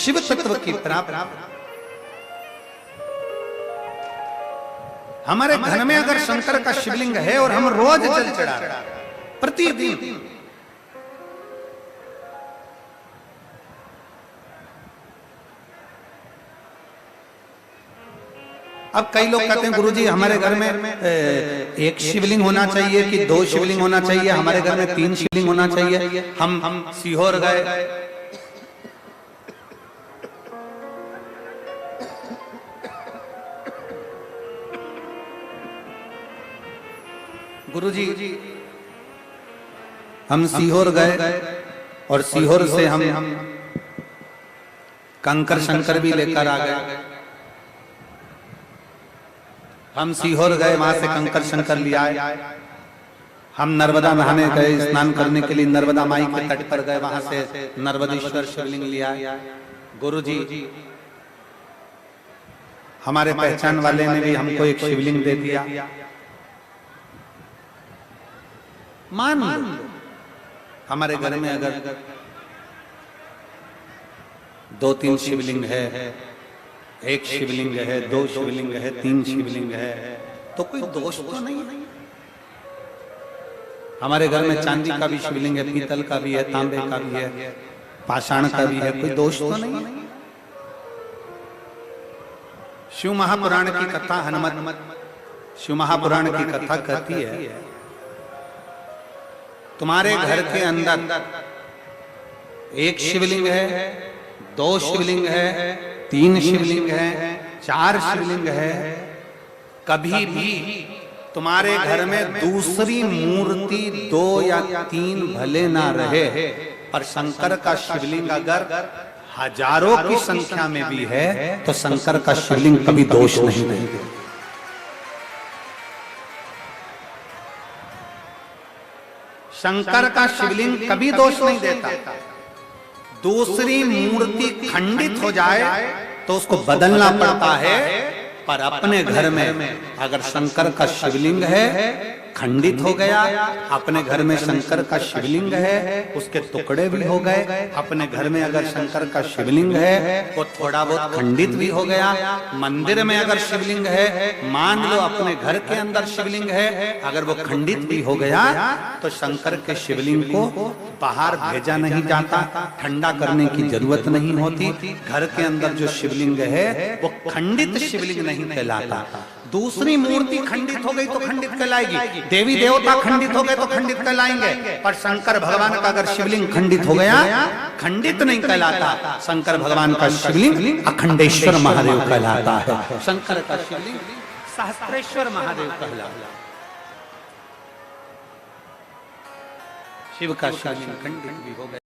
शिव तत्व की प्राप्ति। हमारे घर में अगर शंकर का शिवलिंग है और हम रोज जल चढ़ा प्रतिदिन, अब कई लोग कहते हैं गुरुजी हमारे घर में एक शिवलिंग होना चाहिए कि 2 शिवलिंग होना चाहिए, हमारे घर में 3 शिवलिंग होना चाहिए। हम सीहोर गए, गुरुजी हम सीहोर गए और सीहोर से हम कंकर शंकर भी लेकर आ गए। हम सीहोर गए, वहां से कंकर शंकर ले आए। हम नर्मदा नहाने गए, स्नान करने के लिए नर्मदा माई के तट पर गए, वहां से नर्मदेश्वर शिवलिंग ले आए। गुरुजी हमारे पहचान वाले ने भी हमको एक शिवलिंग दे दिया। मान लो हमारे घर में अगर 2-3 शिवलिंग है, 1 शिवलिंग है, 2 शिवलिंग है, 3 शिवलिंग है, तो कोई दोष तो नहीं है। हमारे घर में चांदी का भी शिवलिंग है, पीतल का भी है, तांबे का भी है, पाषाण का भी है, कोई दोष तो नहीं है। शिव महापुराण की कथा हनुमत शिव महापुराण की कथा कहती है तुम्हारे घर के अंदर 1 शिवलिंग है, 2 शिवलिंग है, 3 शिवलिंग है, 4 शिवलिंग है, कभी भी तुम्हारे घर में दूसरी मूर्ति 2 या 3 भले ना रहे, पर शंकर का शिवलिंग अगर हजारों की संख्या में भी है तो शंकर का शिवलिंग कभी दोष नहीं देंगे। शंकर का शिवलिंग कभी दोष नहीं देता। दूसरी मूर्ति खंडित हो जाए तो उसको बदलना पड़ता है, पर अपने घर में अगर शंकर का शिवलिंग है, खंडित हो गया, अपने घर में शंकर का शिवलिंग है, उसके टुकड़े भी हो गए, अपने घर में अगर शंकर का शिवलिंग है वो थोड़ा बहुत खंडित भी हो गया, मंदिर में अगर शिवलिंग है, मान लो अपने घर के अंदर शिवलिंग है, अगर वो खंडित भी हो गया तो शंकर के शिवलिंग को बाहर भेजा नहीं जाता, ठंडा करने की जरूरत नहीं होती। घर के अंदर जो शिवलिंग है वो खंडित शिवलिंग नहीं कहलाता। दूसरी मूर्ति खंडित हो गई तो खंडित कहलाएगी, देवी देवता खंडित हो गए तो खंडित कहलाएंगे, पर शंकर भगवान का अगर शिवलिंग खंडित हो गया, खंडित नहीं कहलाता। शंकर भगवान का शिवलिंग अखंडेश्वर महादेव कहलाता है। शंकर का शिवलिंग सहस्त्रेश्वर महादेव कहलाता। शिव का शिवलिंग खंडित भी हो गया।